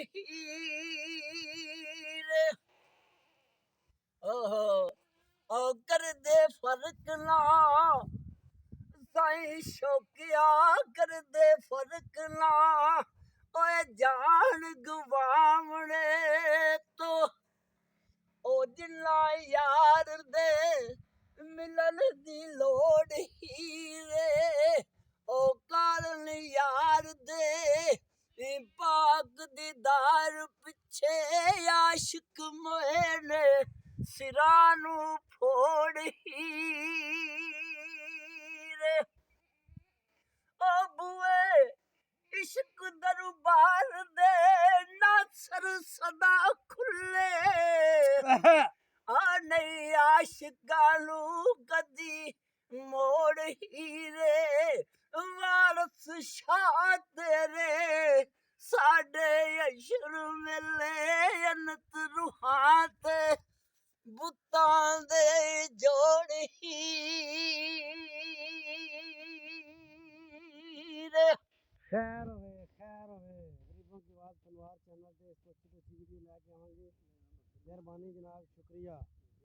हीर ओ कर दे फर्क ना साईं शौकिया कर दे फर्क ना ओए जान गवावणे तो ओ जिन्ना यार दे मिलन दी लोड़ हीरे ओ कारण यार दे पाक दीदार पिछे आशिक मोए ने सिरां नूं फोड़ हीरे ओ बुए इश्क दरबार दे नासर सदा खुले आ नहीं आशिकां नूं कदी मोड़ हीरे वारस शाह तेरे साडे अशर मिले अनत रूहां ते बुतां दे जोड़ हीरे खैर होवे गरीबों की आवाज़ तलवार चैनल पे इसको अच्छी वीडियो लेके आएंगे। मेहरबानी जनाब, शुक्रिया।